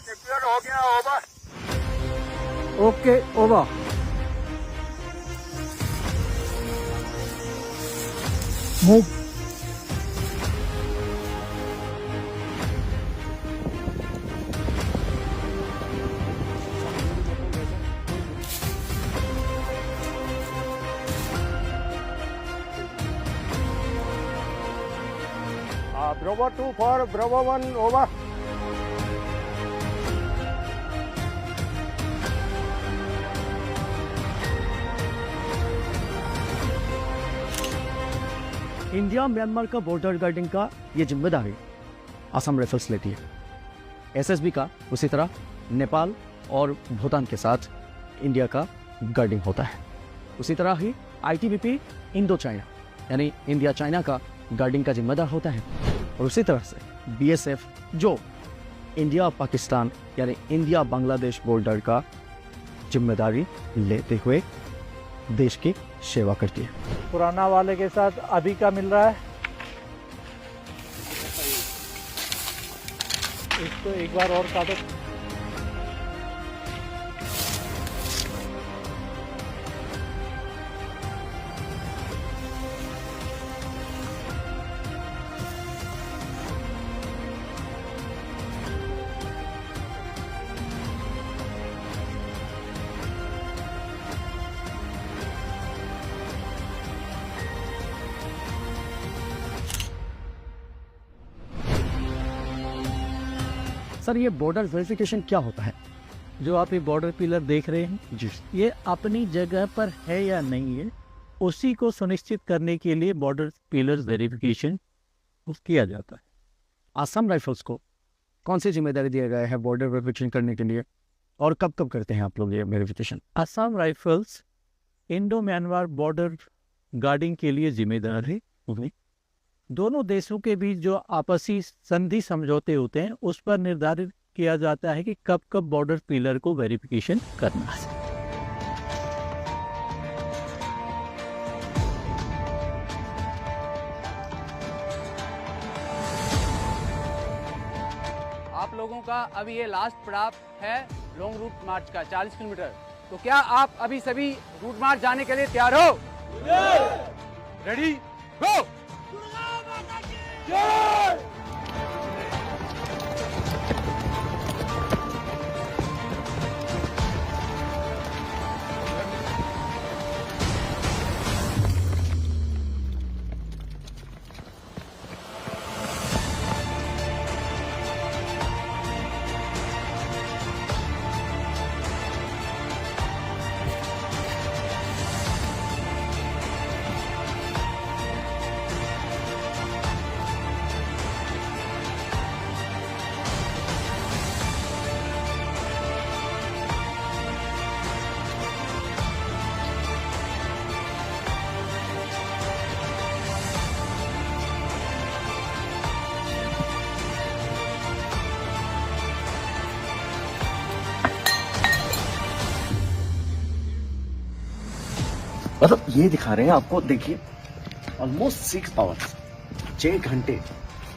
Secure हो गया, over.
Okay, over. Move.
Bravo 2 for Bravo 1, over.
India Myanmar का बॉर्डर गार्डिंग का ये जिम्मेदारी असम राइफल्स लेती है। एसएसबी का उसी तरह नेपाल और भूटान के साथ इंडिया का गार्डिंग होता है। उसी तरह ही आईटीबीपी इंडो चाइना यानी इंडिया चाइना का गार्डिंग का जिम्मेदार होता है। और उसी तरह से बीएसएफ जो इंडिया पाकिस्तान यानी इंडिया बांग्लादेश बॉर्डर का जिम्मेदारी लेते हुए देश की सेवा करती है।
पुराना वाले के साथ अभी का मिल रहा है। इसको एक बार और काटो।
सर ये बॉर्डर वेरिफिकेशन क्या होता है?
जो आप ये बॉर्डर पिलर देख रहे हैं
जी,
ये अपनी जगह पर है या नहीं है, उसी को सुनिश्चित करने के लिए बॉर्डर पिलर वेरिफिकेशन किया जाता है।
असम राइफल्स को कौन सी जिम्मेदारी दिया गया है बॉर्डर वेरिफिकेशन करने के लिए और कब कब करते हैं आप लोग ये verification?
Assam Rifles Indo Myanmar border guarding के लिए जिम्मेदार है। दोनों देशों के बीच जो आपसी संधि समझौते होते हैं उस पर निर्धारित किया जाता है कि कब कब बॉर्डर पिलर को वेरिफिकेशन करना है।
आप लोगों का अभी ये लास्ट पड़ाव है लॉन्ग रूट मार्च का 40 किलोमीटर। तो क्या आप अभी सभी रूट मार्च जाने के लिए तैयार हो? रेडी गो।
मतलब ये दिखा रहे हैं आपको, देखिए ऑलमोस्ट 6 आवर्स 6 घंटे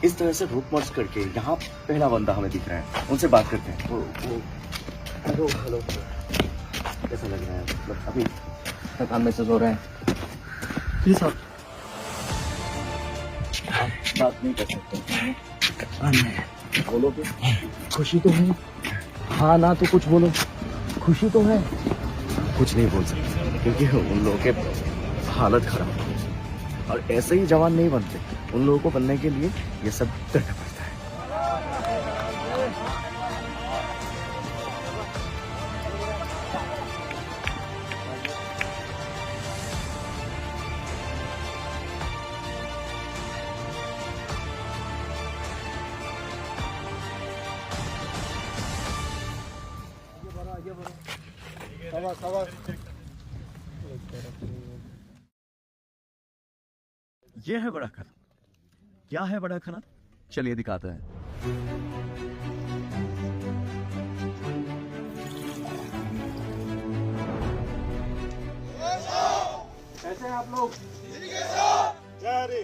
इस तरह से रूट मार्च करके यहाँ पहला बंदा हमें दिख रहा है। उनसे बात करते हैं। हेलो हेलो, कैसा लग रहा है? मतलब अभी थकान महसूस हो रहा है? जी साहब, आप बात नहीं कर सकते। बोलोगे? खुशी तो है, हाँ ना तो कुछ बोलो। खुशी तो है, कुछ नहीं बोल सकते क्योंकि उन लोगों के हालत खराब है और ऐसे ही जवान नहीं बनते। उन लोगों को बनने के लिए ये सब करना पड़ता है। ये है बड़ा खाना। क्या है बड़ा खाना? चलिए दिखाते हैं।
कैसे हैं आप लोग? जय हरि।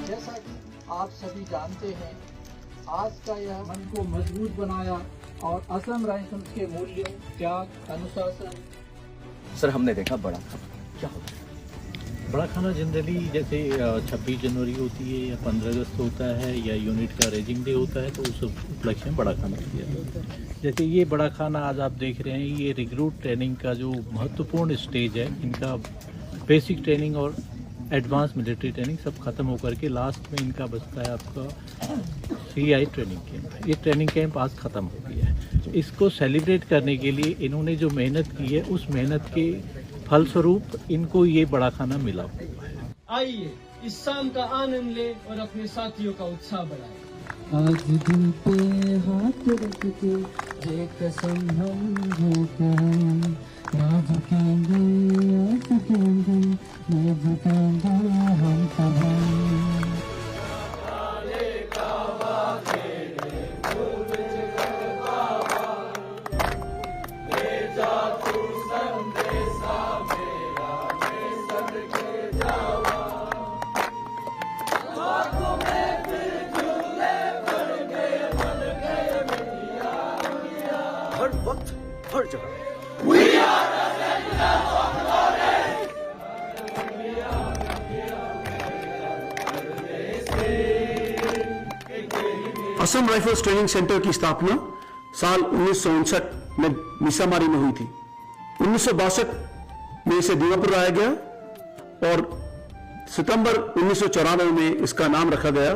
जैसा कि आप सभी जानते हैं, आज का यह मन को मजबूत बनाया और असम राइफल्स के मूल्यों, त्याग, अनुशासन।
सर हमने देखा बड़ा खाना क्या होता है?
बड़ा खाना जनरली जैसे 26 जनवरी होती है या 15 अगस्त होता है या यूनिट का रेजिंग डे होता है, तो उस उपलक्ष्य में बड़ा खाना किया जाता है। जैसे ये बड़ा खाना आज आप देख रहे हैं, ये रिक्रूट ट्रेनिंग का जो महत्वपूर्ण स्टेज है, इनका बेसिक ट्रेनिंग और एडवांस मिलिट्री ट्रेनिंग सब खत्म होकर के लास्ट में इनका बचता है आपका CI ट्रेनिंग कैंप। ये ट्रेनिंग कैंप आज ख़त्म हो गया है। इसको सेलिब्रेट करने के लिए इन्होंने जो मेहनत की है, उस मेहनत के फलस्वरूप इनको ये बड़ा खाना मिला हुआ है।
आइए इस शाम का आनंद ले और अपने साथियों का उत्साह बढ़ाएं।
आज दिल पे हाथ रख के ये कसम हम खाएं, ना झुकेंगे ना झुकेंगे ना झुकेंगे हम कभी।
हर वक्त हर जगह
असम राइफल्स ट्रेनिंग सेंटर की स्थापना साल 1959 में मिसामारी में हुई थी। 1962 में इसे दीमापुर लाया गया और सितंबर 1994 में इसका नाम रखा गया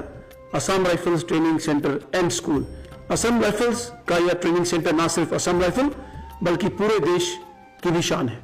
Assam rifles training centre and school. Assam rifles का यह ट्रेनिंग सेंटर न सिर्फ असम राइफल बल्कि पूरे देश की भी शान है।